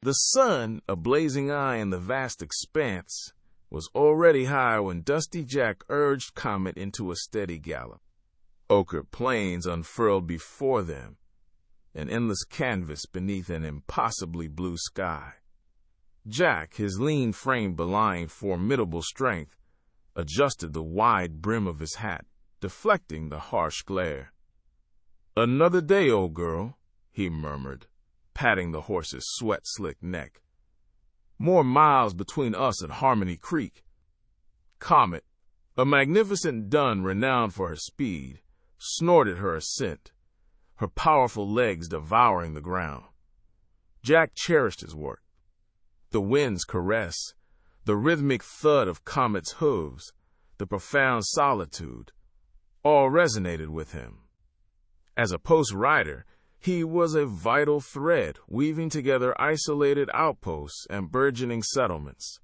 The sun, a blazing eye in the vast expanse, was already high when Dusty Jack urged Comet into a steady gallop. Ochre plains unfurled before them, an endless canvas beneath an impossibly blue sky. Jack, his lean frame belying formidable strength, adjusted the wide brim of his hat, deflecting the harsh glare. "Another day, old girl," he murmured, patting the horse's sweat-slicked neck. "More miles between us and Harmony Creek." Comet, a magnificent dun renowned for her speed, snorted her assent, her powerful legs devouring the ground. Jack cherished his work. The wind's caress, the rhythmic thud of Comet's hooves, the profound solitude, all resonated with him. As a post rider, he was a vital thread, weaving together isolated outposts and burgeoning settlements.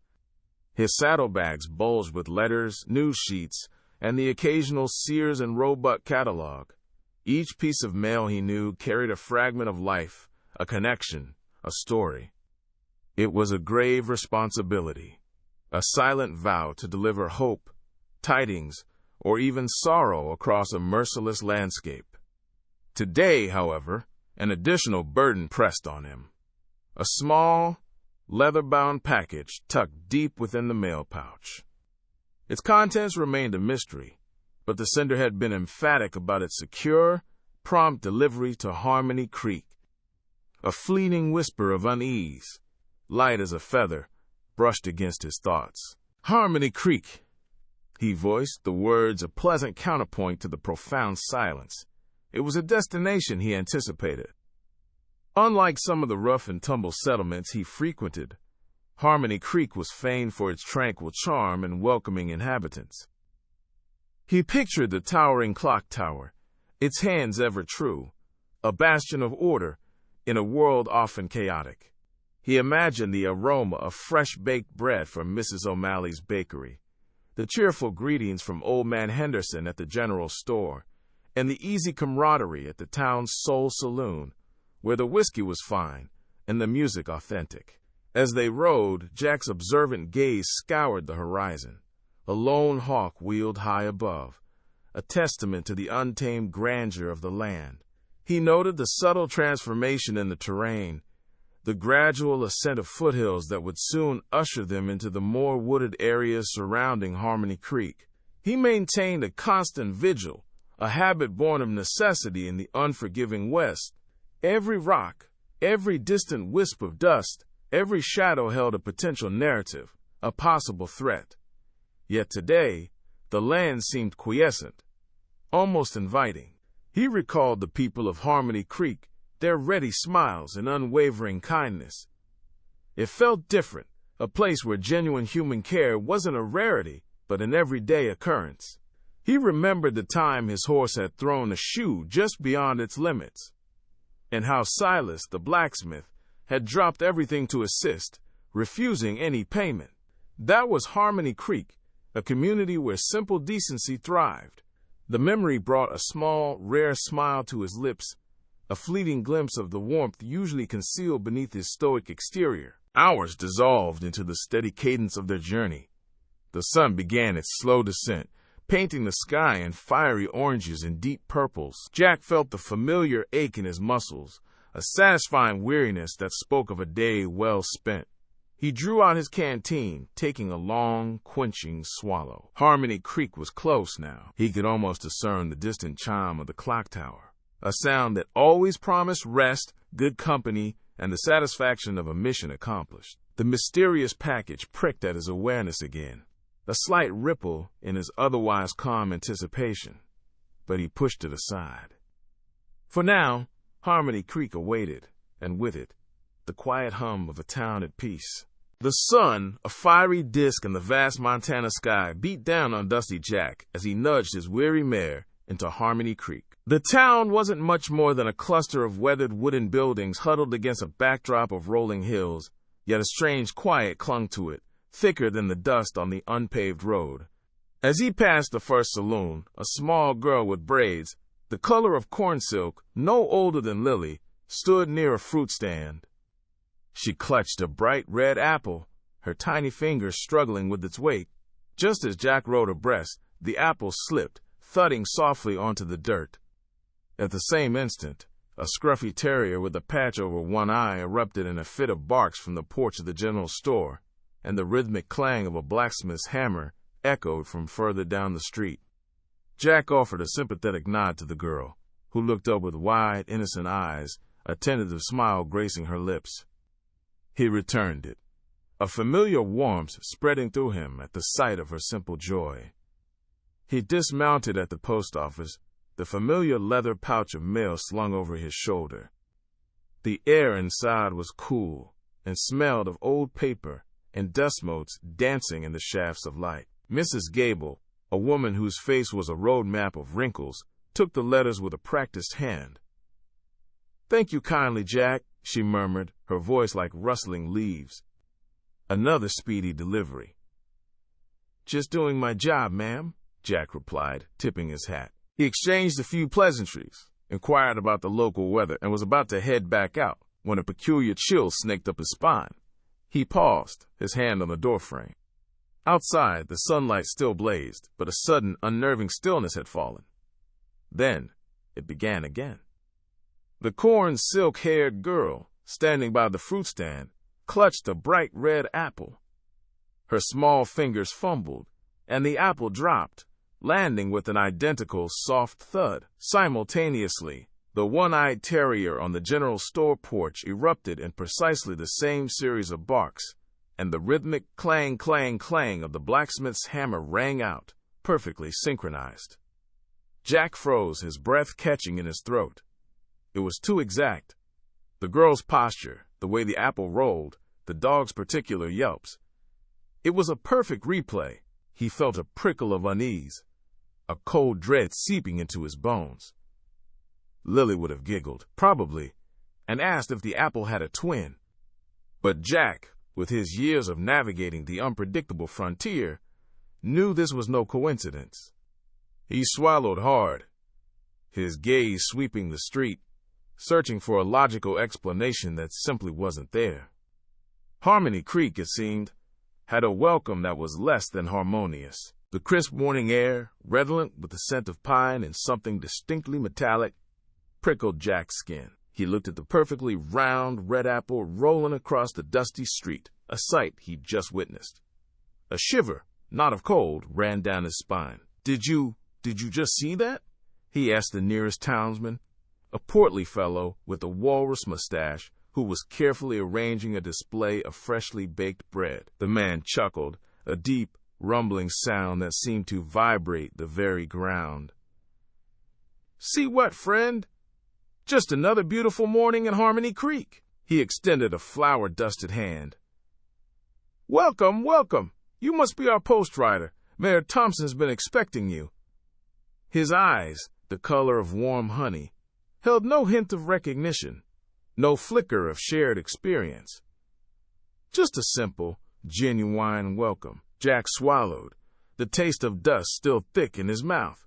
His saddlebags bulged with letters, news sheets, and the occasional Sears and Roebuck catalog. Each piece of mail he knew carried a fragment of life, a connection, a story. It was a grave responsibility, a silent vow to deliver hope, tidings, or even sorrow across a merciless landscape. Today, however, an additional burden pressed on him. A small, leather-bound package tucked deep within the mail pouch. Its contents remained a mystery, but the sender had been emphatic about its secure, prompt delivery to Harmony Creek. A fleeting whisper of unease, light as a feather, brushed against his thoughts. "Harmony Creek," he voiced, the words a pleasant counterpoint to the profound silence. It was a destination he anticipated. Unlike some of the rough-and-tumble settlements he frequented, Harmony Creek was famed for its tranquil charm and welcoming inhabitants. He pictured the towering clock tower, its hands ever true, a bastion of order in a world often chaotic. He imagined the aroma of fresh-baked bread from Mrs. O'Malley's bakery, the cheerful greetings from Old Man Henderson at the general store, and the easy camaraderie at the town's sole saloon, where the whiskey was fine and the music authentic. As they rode, Jack's observant gaze scoured the horizon. A lone hawk wheeled high above, a testament to the untamed grandeur of the land. He noted the subtle transformation in the terrain, the gradual ascent of foothills that would soon usher them into the more wooded areas surrounding Harmony Creek. He maintained a constant vigil, a habit born of necessity in the unforgiving West. Every rock, every distant wisp of dust, every shadow held a potential narrative, a possible threat. Yet today, the land seemed quiescent, almost inviting. He recalled the people of Harmony Creek, their ready smiles and unwavering kindness. It felt different, a place where genuine human care wasn't a rarity, but an everyday occurrence. He remembered the time his horse had thrown a shoe just beyond its limits, and how Silas, the blacksmith, had dropped everything to assist, refusing any payment. That was Harmony Creek, a community where simple decency thrived. The memory brought a small, rare smile to his lips, a fleeting glimpse of the warmth usually concealed beneath his stoic exterior. Hours dissolved into the steady cadence of their journey. The sun began its slow descent, painting the sky in fiery oranges and deep purples. Jack felt the familiar ache in his muscles, a satisfying weariness that spoke of a day well spent. He drew out his canteen, taking a long, quenching swallow. Harmony Creek was close now. He could almost discern the distant chime of the clock tower, a sound that always promised rest, good company, and the satisfaction of a mission accomplished. The mysterious package pricked at his awareness again, a slight ripple in his otherwise calm anticipation, but he pushed it aside. For now, Harmony Creek awaited, and with it, the quiet hum of a town at peace. The sun, a fiery disk in the vast Montana sky, beat down on Dusty Jack as he nudged his weary mare into Harmony Creek. The town wasn't much more than a cluster of weathered wooden buildings huddled against a backdrop of rolling hills, yet a strange quiet clung to it, thicker than the dust on the unpaved road. As he passed the first saloon, a small girl with braids, the color of corn silk, no older than Lily, stood near a fruit stand. She clutched a bright red apple, her tiny fingers struggling with its weight. Just as Jack rode abreast, the apple slipped, thudding softly onto the dirt. At the same instant, a scruffy terrier with a patch over one eye erupted in a fit of barks from the porch of the general store, and the rhythmic clang of a blacksmith's hammer echoed from further down the street. Jack offered a sympathetic nod to the girl, who looked up with wide, innocent eyes, a tentative smile gracing her lips. He returned it, a familiar warmth spreading through him at the sight of her simple joy. He dismounted at the post office, the familiar leather pouch of mail slung over his shoulder. The air inside was cool and smelled of old paper and dust motes dancing in the shafts of light. Mrs. Gable, a woman whose face was a road map of wrinkles, took the letters with a practiced hand. "Thank you kindly, Jack," she murmured, her voice like rustling leaves. Another speedy delivery. "Just doing my job, ma'am," Jack replied, tipping his hat. He exchanged a few pleasantries, inquired about the local weather, and was about to head back out when a peculiar chill snaked up his spine. He paused, his hand on the doorframe. Outside, the sunlight still blazed, but a sudden, unnerving stillness had fallen. Then, it began again. The corn silk-haired girl, standing by the fruit stand, clutched a bright red apple. Her small fingers fumbled, and the apple dropped, landing with an identical soft thud. Simultaneously, the one-eyed terrier on the general store porch erupted in precisely the same series of barks, and the rhythmic clang, clang, clang of the blacksmith's hammer rang out, perfectly synchronized. Jack froze, his breath catching in his throat. It was too exact. The girl's posture, the way the apple rolled, the dog's particular yelps. It was a perfect replay. He felt a prickle of unease, a cold dread seeping into his bones. Lily would have giggled, probably, and asked if the apple had a twin. But Jack, with his years of navigating the unpredictable frontier, knew this was no coincidence. He swallowed hard, his gaze sweeping the street, searching for a logical explanation that simply wasn't there. Harmony Creek, it seemed, had a welcome that was less than harmonious. The crisp morning air, redolent with the scent of pine and something distinctly metallic, prickled Jack's skin. He looked at the perfectly round red apple rolling across the dusty street, a sight he'd just witnessed. A shiver, not of cold, ran down his spine. Did you just see that?" he asked the nearest townsman, a portly fellow with a walrus mustache who was carefully arranging a display of freshly baked bread. The man chuckled, a deep, rumbling sound that seemed to vibrate the very ground. "See what, friend? Just another beautiful morning in Harmony Creek." He extended a flour-dusted hand. "Welcome, welcome. You must be our post rider. Mayor Thompson's been expecting you." His eyes, the color of warm honey, held no hint of recognition, no flicker of shared experience. Just a simple, genuine welcome. Jack swallowed, the taste of dust still thick in his mouth.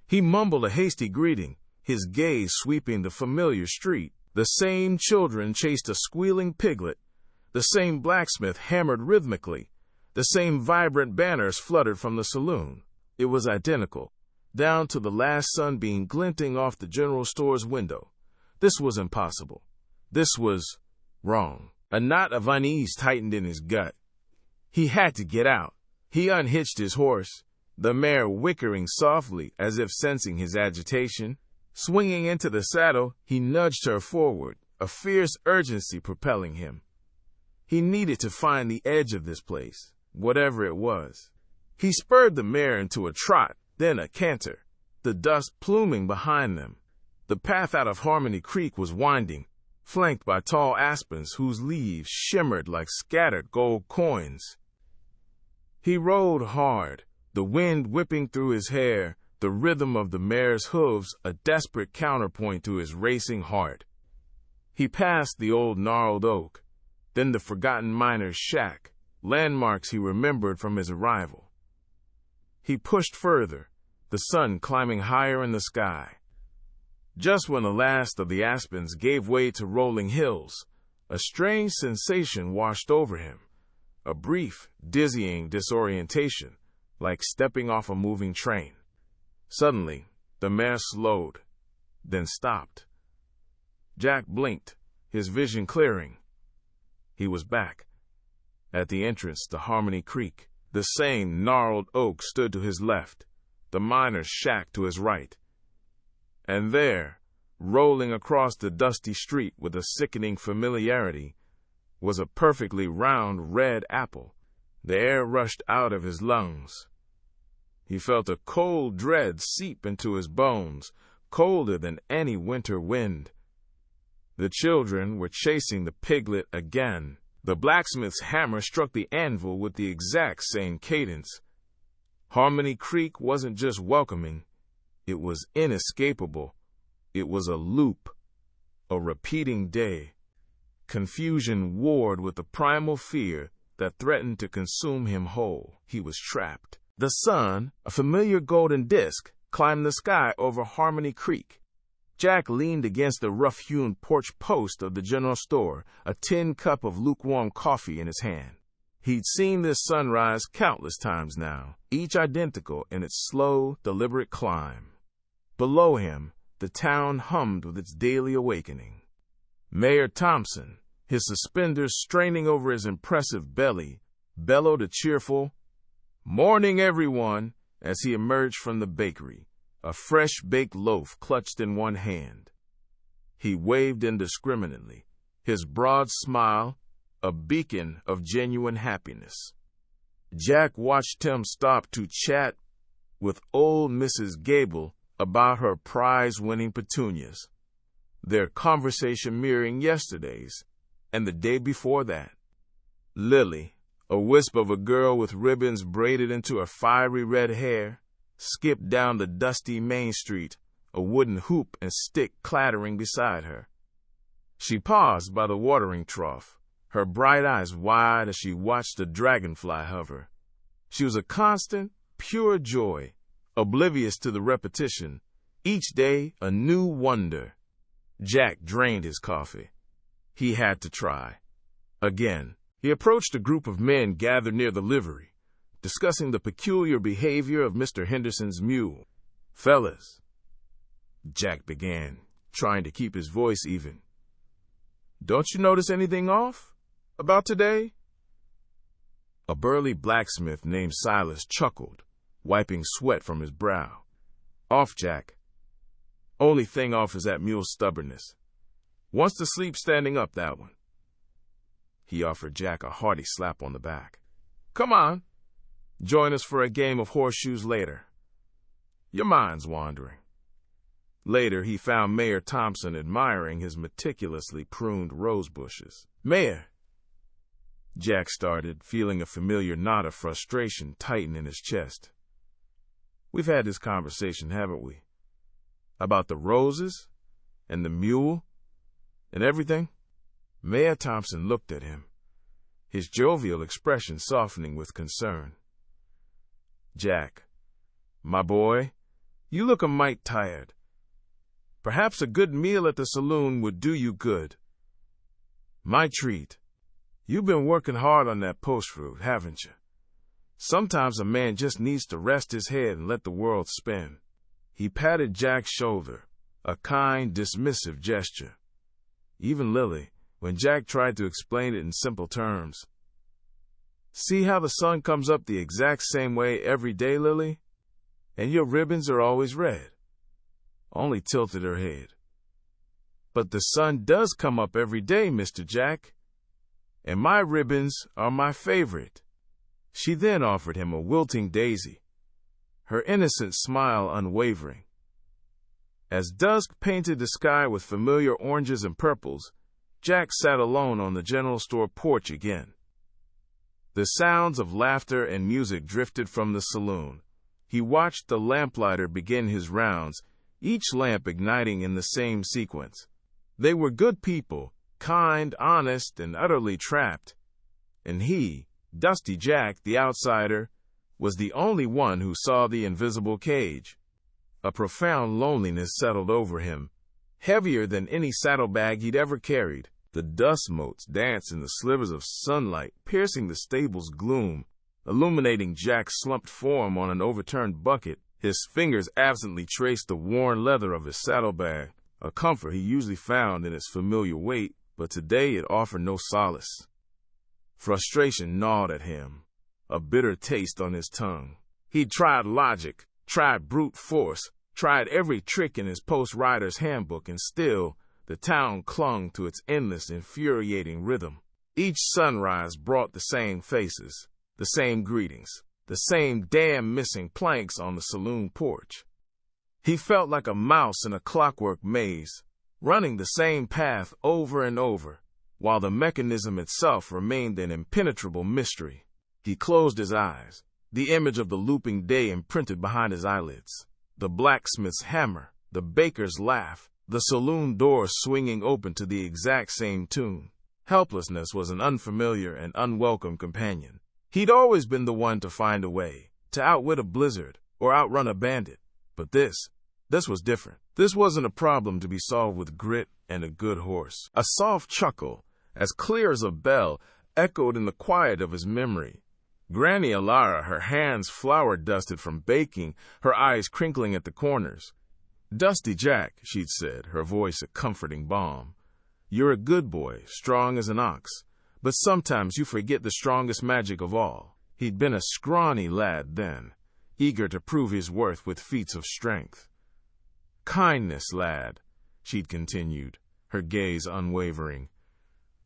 He mumbled a hasty greeting, his gaze sweeping the familiar street. The same children chased a squealing piglet, the same blacksmith hammered rhythmically, the same vibrant banners fluttered from the saloon. It was identical, down to the last sunbeam glinting off the general store's window. This was impossible. This was wrong. A knot of unease tightened in his gut. He had to get out. He unhitched his horse, the mare whickering softly as if sensing his agitation. Swinging into the saddle, he nudged her forward, a fierce urgency propelling him. He needed to find the edge of this place, whatever it was. He spurred the mare into a trot, then a canter, the dust pluming behind them. The path out of Harmony Creek was winding, flanked by tall aspens whose leaves shimmered like scattered gold coins. He rode hard, the wind whipping through his hair, the rhythm of the mare's hooves a desperate counterpoint to his racing heart. He passed the old gnarled oak, then the forgotten miner's shack, landmarks he remembered from his arrival. He pushed further, the sun climbing higher in the sky. Just when the last of the aspens gave way to rolling hills, A strange sensation washed over him, a brief, dizzying disorientation, like stepping off a moving train. Suddenly, the mare slowed, then stopped. Jack blinked, his vision clearing. He was back. At the entrance to Harmony Creek, the same gnarled oak stood to his left, the miner's shack to his right. And there, rolling across the dusty street with a sickening familiarity, was a perfectly round red apple. The air rushed out of his lungs. He felt a cold dread seep into his bones, colder than any winter wind. The children were chasing the piglet again. The blacksmith's hammer struck the anvil with the exact same cadence. Harmony Creek wasn't just welcoming, it was inescapable. It was a loop, a repeating day. Confusion warred with the primal fear that threatened to consume him whole. He was trapped. The sun, a familiar golden disk, climbed the sky over Harmony Creek. Jack leaned against the rough-hewn porch post of the general store, a tin cup of lukewarm coffee in his hand. He'd seen this sunrise countless times now, each identical in its slow, deliberate climb. Below him, the town hummed with its daily awakening. Mayor Thompson, his suspenders straining over his impressive belly, bellowed a cheerful, "Morning, everyone," as he emerged from the bakery, a fresh-baked loaf clutched in one hand. He waved indiscriminately, his broad smile a beacon of genuine happiness. Jack watched him stop to chat with old Mrs. Gable about her prize-winning petunias, their conversation mirroring yesterday's and the day before that. Lily, a wisp of a girl with ribbons braided into her fiery red hair, skipped down the dusty main street, a wooden hoop and stick clattering beside her. She paused by the watering trough, her bright eyes wide as she watched a dragonfly hover. She was a constant, pure joy, oblivious to the repetition, each day a new wonder. Jack drained his coffee. He had to try. Again, he approached a group of men gathered near the livery, discussing the peculiar behavior of Mr. Henderson's mule. "Fellas," Jack began, trying to keep his voice even, "don't you notice anything off about today?" A burly blacksmith named Silas chuckled, wiping sweat from his brow. "Off, Jack. Only thing off is that mule's stubbornness. Wants to sleep standing up, that one." He offered Jack a hearty slap on the back. "Come on. Join us for a game of horseshoes later. Your mind's wandering." Later, he found Mayor Thompson admiring his meticulously pruned rose bushes. "Mayor," Jack started, feeling a familiar knot of frustration tighten in his chest. "We've had this conversation, haven't we? About the roses and the mule and everything?" Mayor Thompson looked at him, his jovial expression softening with concern. "Jack, my boy, you look a mite tired. Perhaps a good meal at the saloon would do you good. My treat. You've been working hard on that post fruit, haven't you? Sometimes a man just needs to rest his head and let the world spin." He patted Jack's shoulder, a kind, dismissive gesture. Even Lily, when Jack tried to explain it in simple terms. "See how the sun comes up the exact same way every day, Lily? And your ribbons are always red." Only tilted her head. "But the sun does come up every day, Mr. Jack. And my ribbons are my favorite." She then offered him a wilting daisy, her innocent smile unwavering. As dusk painted the sky with familiar oranges and purples, Jack sat alone on the general store porch again. The sounds of laughter and music drifted from the saloon. He watched the lamplighter begin his rounds, each lamp igniting in the same sequence. They were good people, kind, honest, and utterly trapped. And he, Dusty Jack, the outsider, was the only one who saw the invisible cage. A profound loneliness settled over him, heavier than any saddlebag he'd ever carried. The dust motes danced in the slivers of sunlight, piercing the stable's gloom, illuminating Jack's slumped form on an overturned bucket. His fingers absently traced the worn leather of his saddlebag, a comfort he usually found in its familiar weight, but today it offered no solace. Frustration gnawed at him, a bitter taste on his tongue. He'd tried logic, tried brute force, tried every trick in his post-rider's handbook, and still, the town clung to its endless, infuriating rhythm. Each sunrise brought the same faces, the same greetings, the same damn missing planks on the saloon porch. He felt like a mouse in a clockwork maze, running the same path over and over, while the mechanism itself remained an impenetrable mystery. He closed his eyes, the image of the looping day imprinted behind his eyelids, the blacksmith's hammer, the baker's laugh, the saloon door swinging open to the exact same tune. Helplessness was an unfamiliar and unwelcome companion. He'd always been the one to find a way, to outwit a blizzard, or outrun a bandit. But this was different. This wasn't a problem to be solved with grit and a good horse. A soft chuckle, as clear as a bell, echoed in the quiet of his memory. Granny Alara, her hands flour-dusted from baking, her eyes crinkling at the corners. "Dusty Jack," she'd said, her voice a comforting balm. "You're a good boy, strong as an ox, but sometimes you forget the strongest magic of all." He'd been a scrawny lad then, eager to prove his worth with feats of strength. "Kindness, lad," she'd continued, her gaze unwavering.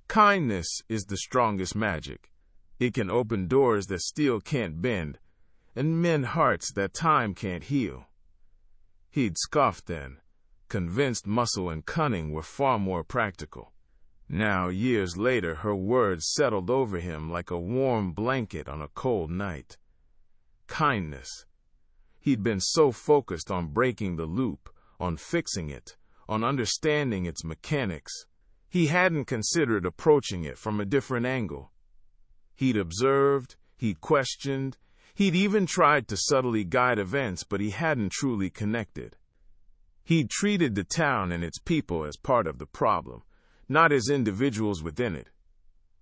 "Kindness is the strongest magic. It can open doors that steel can't bend, and mend hearts that time can't heal." He'd scoffed then, convinced muscle and cunning were far more practical. Now, years later, her words settled over him like a warm blanket on a cold night. Kindness. He'd been so focused on breaking the loop, on fixing it, on understanding its mechanics, he hadn't considered approaching it from a different angle. He'd observed, he'd questioned, he'd even tried to subtly guide events, but he hadn't truly connected. He'd treated the town and its people as part of the problem, not as individuals within it.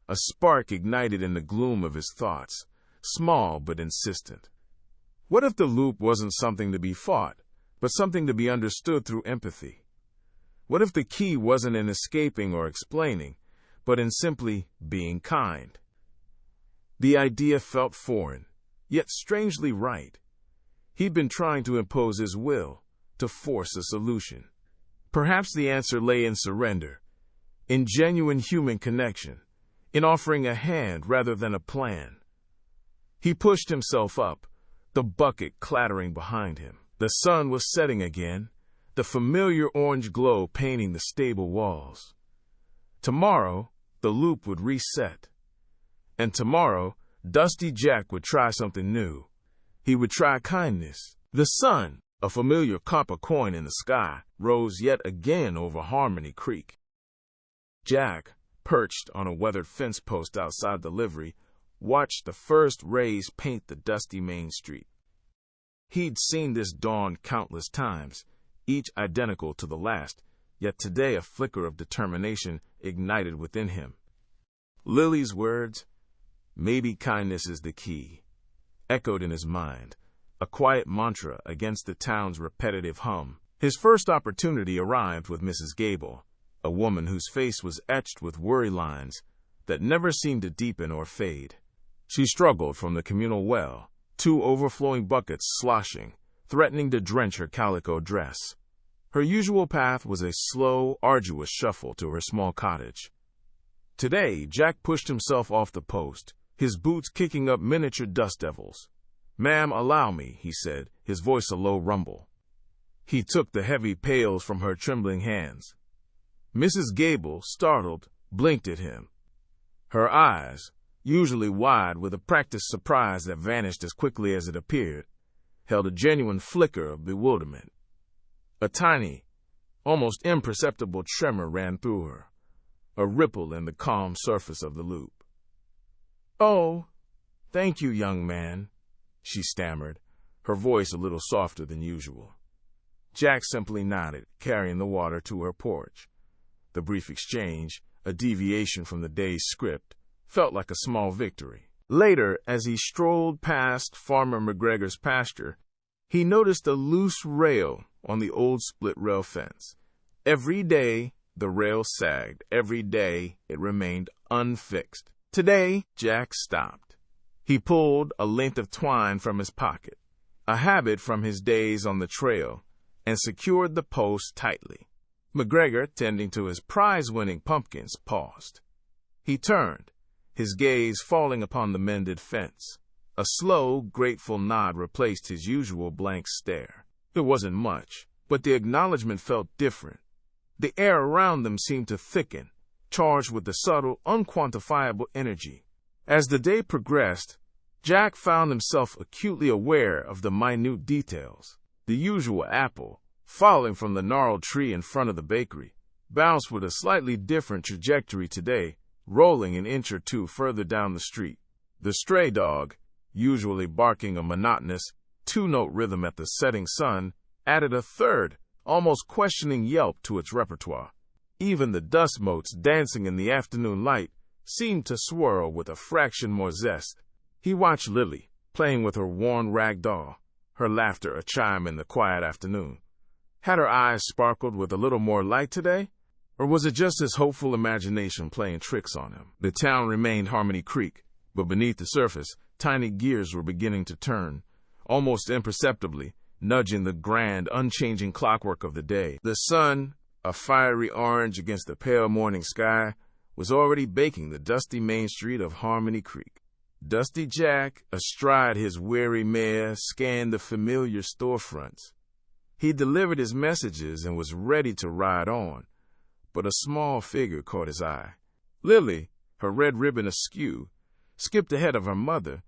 A spark ignited in the gloom of his thoughts, small but insistent. What if the loop wasn't something to be fought, but something to be understood through empathy? What if the key wasn't in escaping or explaining, but in simply being kind? The idea felt foreign, yet strangely right. He'd been trying to impose his will, to force a solution. Perhaps the answer lay in surrender, in genuine human connection, in offering a hand rather than a plan. He pushed himself up, the bucket clattering behind him. The sun was setting again, the familiar orange glow painting the stable walls. Tomorrow, the loop would reset. And tomorrow, Dusty Jack would try something new. He would try kindness. The sun, a familiar copper coin in the sky, rose yet again over Harmony Creek. Jack, perched on a weathered fence post outside the livery, watched the first rays paint the dusty main street. He'd seen this dawn countless times, each identical to the last, yet today a flicker of determination ignited within him. Lily's words, "Maybe kindness is the key," echoed in his mind, a quiet mantra against the town's repetitive hum. His first opportunity arrived with Mrs. Gable, a woman whose face was etched with worry lines that never seemed to deepen or fade. She struggled from the communal well, two overflowing buckets sloshing, threatening to drench her calico dress. Her usual path was a slow, arduous shuffle to her small cottage. Today, Jack pushed himself off the post, his boots kicking up miniature dust devils. "Ma'am, allow me," he said, his voice a low rumble. He took the heavy pails from her trembling hands. Mrs. Gable, startled, blinked at him. Her eyes, usually wide with a practiced surprise that vanished as quickly as it appeared, held a genuine flicker of bewilderment. A tiny, almost imperceptible tremor ran through her, a ripple in the calm surface of the loop. "Oh, thank you, young man," she stammered, her voice a little softer than usual. Jack simply nodded, carrying the water to her porch. The brief exchange, a deviation from the day's script, felt like a small victory. Later, as he strolled past Farmer McGregor's pasture, he noticed a loose rail on the old split-rail fence. Every day, the rail sagged. Every day, it remained unfixed. Today, Jack stopped. He pulled a length of twine from his pocket, a habit from his days on the trail, and secured the post tightly. McGregor, tending to his prize-winning pumpkins, paused. He turned, his gaze falling upon the mended fence. A slow, grateful nod replaced his usual blank stare. There wasn't much, but the acknowledgement felt different. The air around them seemed to thicken, charged with the subtle, unquantifiable energy. As the day progressed, Jack found himself acutely aware of the minute details. The usual apple, falling from the gnarled tree in front of the bakery, bounced with a slightly different trajectory today, rolling an inch or two further down the street. The stray dog, usually barking a monotonous, two-note rhythm at the setting sun, added a third, almost questioning yelp to its repertoire. Even the dust motes dancing in the afternoon light seemed to swirl with a fraction more zest. He watched Lily, playing with her worn rag doll, her laughter a chime in the quiet afternoon. Had her eyes sparkled with a little more light today? Or was it just his hopeful imagination playing tricks on him? The town remained Harmony Creek, but beneath the surface, tiny gears were beginning to turn, almost imperceptibly, nudging the grand, unchanging clockwork of the day. The sun, a fiery orange against the pale morning sky, was already baking the dusty main street of Harmony Creek. Dusty Jack, astride his weary mare, scanned the familiar storefronts. He delivered his messages and was ready to ride on, but a small figure caught his eye. Lily, her red ribbon askew, skipped ahead of her mother,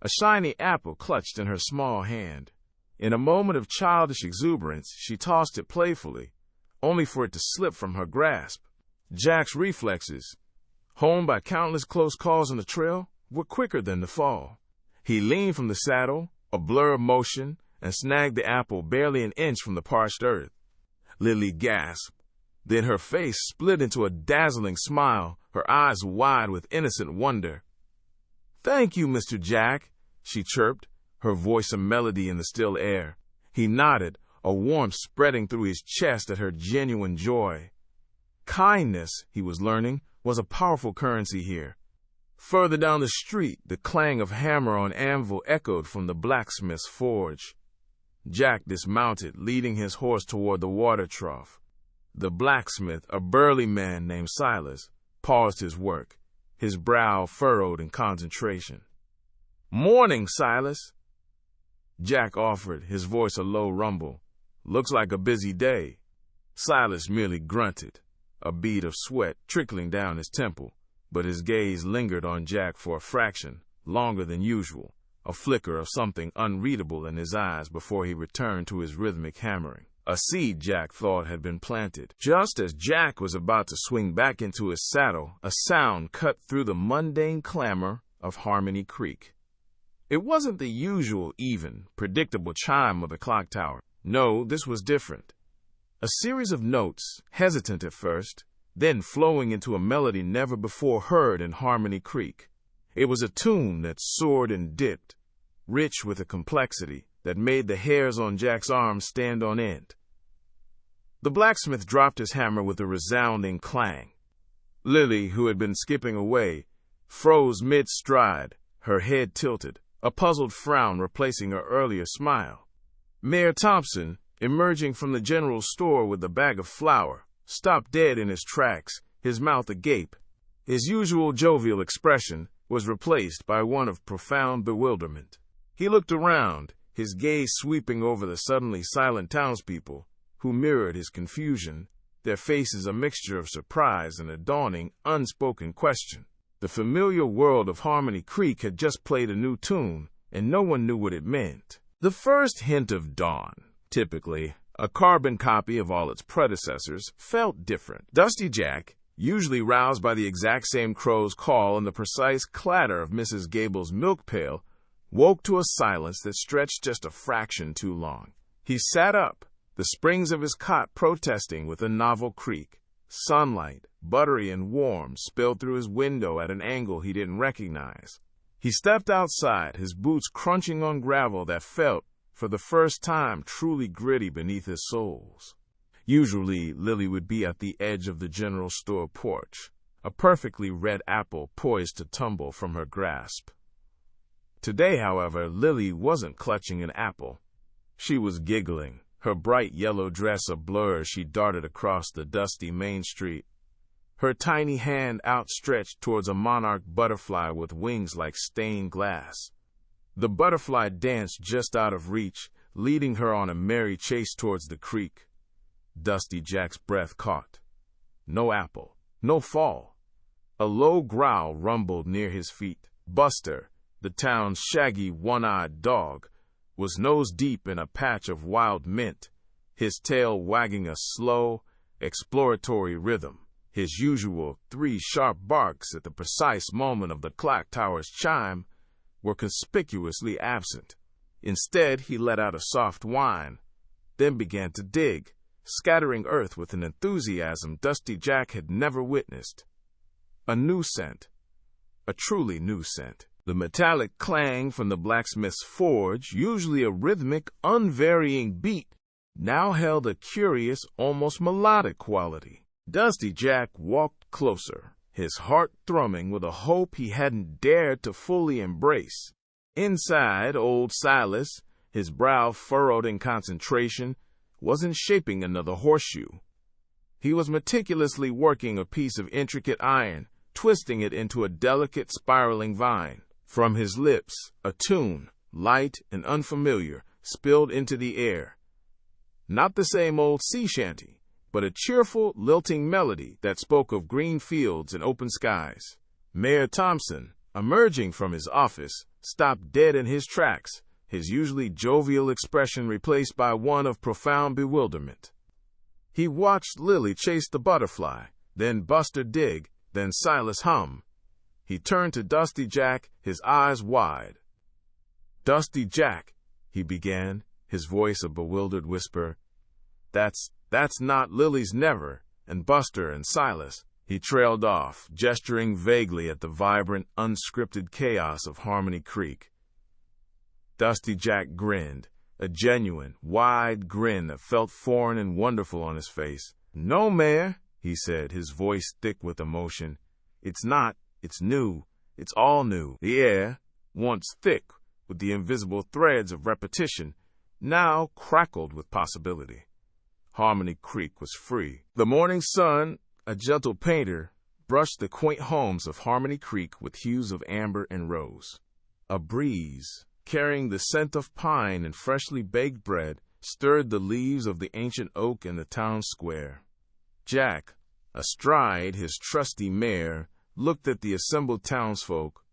a shiny apple clutched in her small hand. In a moment of childish exuberance, she tossed it playfully, only for it to slip from her grasp. Jack's reflexes, honed by countless close calls on the trail, were quicker than the fall. He leaned from the saddle, a blur of motion, and snagged the apple barely an inch from the parched earth. Lily gasped. Then her face split into a dazzling smile, her eyes wide with innocent wonder. "Thank you, Mr. Jack," she chirped, her voice a melody in the still air. He nodded, a warmth spreading through his chest at her genuine joy. Kindness, he was learning, was a powerful currency here. Further down the street, the clang of hammer on anvil echoed from the blacksmith's forge. Jack dismounted, leading his horse toward the water trough. The blacksmith, a burly man named Silas, paused his work, his brow furrowed in concentration. "Morning, Silas," Jack offered, his voice a low rumble. "Looks like a busy day." Silas merely grunted, a bead of sweat trickling down his temple, but his gaze lingered on Jack for a fraction, longer than usual, a flicker of something unreadable in his eyes before he returned to his rhythmic hammering. A seed, Jack thought, had been planted. Just as Jack was about to swing back into his saddle, a sound cut through the mundane clamor of Harmony Creek. It wasn't the usual even, predictable chime of the clock tower. No, this was different. A series of notes, hesitant at first, then flowing into a melody never before heard in Harmony Creek. It was a tune that soared and dipped, rich with a complexity that made the hairs on Jack's arms stand on end. The blacksmith dropped his hammer with a resounding clang. Lily, who had been skipping away, froze mid-stride, her head tilted, a puzzled frown replacing her earlier smile. Mayor Thompson, emerging from the general store with a bag of flour, stopped dead in his tracks, his mouth agape. His usual jovial expression was replaced by one of profound bewilderment. He looked around, his gaze sweeping over the suddenly silent townspeople, who mirrored his confusion, their faces a mixture of surprise and a dawning, unspoken question. The familiar world of Harmony Creek had just played a new tune, and no one knew what it meant. The first hint of dawn, typically a carbon copy of all its predecessors, felt different. Dusty Jack, usually roused by the exact same crow's call and the precise clatter of Mrs. Gable's milk pail, woke to a silence that stretched just a fraction too long. He sat up, the springs of his cot protesting with a novel creak. Sunlight, buttery and warm, spilled through his window at an angle he didn't recognize. He stepped outside, his boots crunching on gravel that felt, for the first time, truly gritty beneath his soles. Usually, Lily would be at the edge of the general store porch, a perfectly red apple poised to tumble from her grasp. Today, however, Lily wasn't clutching an apple. She was giggling, her bright yellow dress a blur as she darted across the dusty main street, her tiny hand outstretched towards a monarch butterfly with wings like stained glass. The butterfly danced just out of reach, leading her on a merry chase towards the creek. Dusty Jack's breath caught. No apple, no fall. A low growl rumbled near his feet. Buster, the town's shaggy one-eyed dog, was nose-deep in a patch of wild mint, his tail wagging a slow, exploratory rhythm. His usual 3 sharp barks at the precise moment of the clock tower's chime were conspicuously absent. Instead, he let out a soft whine, then began to dig, scattering earth with an enthusiasm Dusty Jack had never witnessed. A new scent. A truly new scent. The metallic clang from the blacksmith's forge, usually a rhythmic, unvarying beat, now held a curious, almost melodic quality. Dusty Jack walked closer, his heart thrumming with a hope he hadn't dared to fully embrace. Inside, old Silas, his brow furrowed in concentration, wasn't shaping another horseshoe. He was meticulously working a piece of intricate iron, twisting it into a delicate spiraling vine. From his lips, a tune, light and unfamiliar, spilled into the air. Not the same old sea shanty, but a cheerful, lilting melody that spoke of green fields and open skies. Mayor Thompson, emerging from his office, stopped dead in his tracks, his usually jovial expression replaced by one of profound bewilderment. He watched Lily chase the butterfly, then Buster dig, then Silas hum. He turned to Dusty Jack, his eyes wide. "Dusty Jack," he began, his voice a bewildered whisper. That's not Lily's never, and Buster and Silas." He trailed off, gesturing vaguely at the vibrant, unscripted chaos of Harmony Creek. Dusty Jack grinned, a genuine, wide grin that felt foreign and wonderful on his face. "No, Mayor," he said, his voice thick with emotion. "It's not. It's new. It's all new. The air, once thick with the invisible threads of repetition, now crackled with possibility. Harmony Creek was free. The morning sun, a gentle painter, brushed the quaint homes of Harmony Creek with hues of amber and rose. A breeze, carrying the scent of pine and freshly baked bread, stirred the leaves of the ancient oak in the town square. Jack, astride his trusty mare, looked at the assembled townsfolk.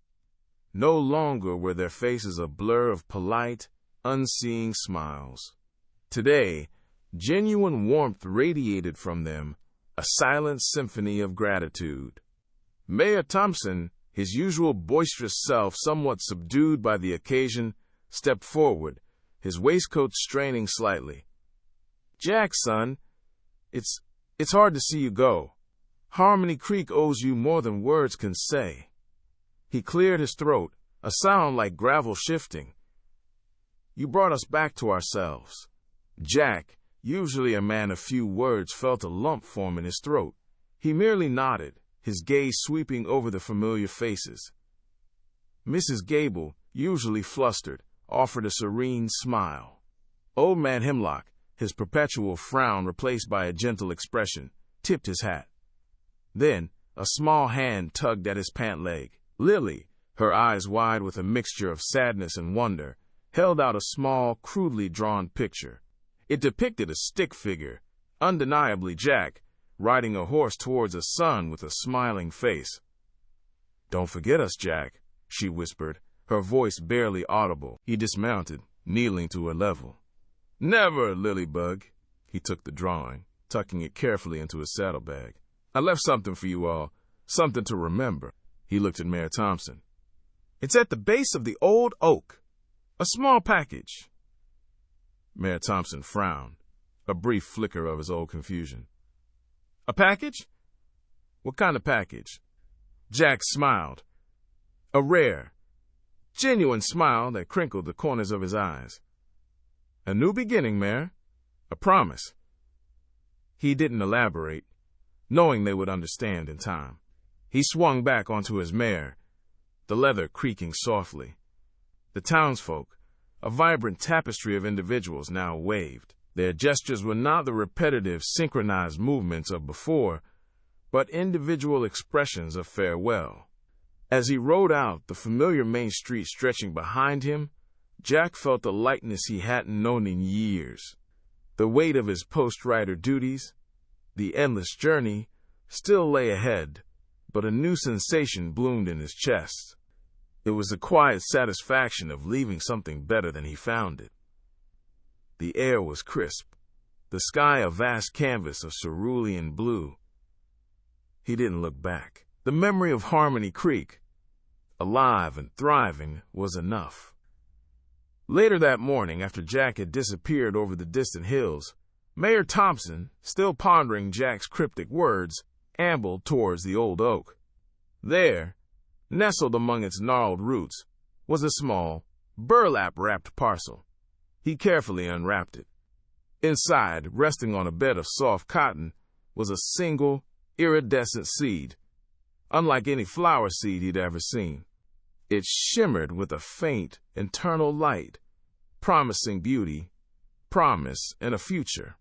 No longer were their faces a blur of polite, unseeing smiles. Today, genuine warmth radiated from them, a silent symphony of gratitude. Mayor Thompson, his usual boisterous self somewhat subdued by the occasion, stepped forward, his waistcoat straining slightly. "Jack, son, it's hard to see you go. Harmony Creek owes you more than words can say." He cleared his throat, a sound like gravel shifting. "You brought us back to ourselves." Jack, usually a man of few words, felt a lump form in his throat. He merely nodded, his gaze sweeping over the familiar faces. Mrs. Gable, usually flustered, offered a serene smile. Old Man Hemlock, his perpetual frown replaced by a gentle expression, tipped his hat. Then, a small hand tugged at his pant leg. Lily, her eyes wide with a mixture of sadness and wonder, held out a small, crudely drawn picture. It depicted a stick figure, undeniably Jack, riding a horse towards a sun with a smiling face. "Don't forget us, Jack," she whispered, her voice barely audible. He dismounted, kneeling to her level. "Never, Lilybug." He took the drawing, tucking it carefully into his saddlebag. "I left something for you all, something to remember." He looked at Mayor Thompson. "It's at the base of the old oak. A small package." Mayor Thompson frowned, a brief flicker of his old confusion. A package? What kind of package? Jack smiled. A rare, genuine smile that crinkled the corners of his eyes. A new beginning, Mayor. A promise. He didn't elaborate, knowing they would understand in time. He swung back onto his mare, the leather creaking softly. The townsfolk, a vibrant tapestry of individuals, now waved. Their gestures were not the repetitive, synchronized movements of before, but individual expressions of farewell. As he rode out the familiar main street stretching behind him, Jack felt a lightness he hadn't known in years. The weight of his post-rider duties, the endless journey, still lay ahead, but a new sensation bloomed in his chest. It was the quiet satisfaction of leaving something better than he found it. The air was crisp, the sky a vast canvas of cerulean blue. He didn't look back. The memory of Harmony Creek, alive and thriving, was enough. Later that morning, after Jack had disappeared over the distant hills, Mayor Thompson, still pondering Jack's cryptic words, ambled towards the old oak. There, nestled among its gnarled roots, was a small, burlap-wrapped parcel. He carefully unwrapped it. Inside, resting on a bed of soft cotton, was a single, iridescent seed, unlike any flower seed he'd ever seen. It shimmered with a faint, internal light, promising beauty, promise, and a future.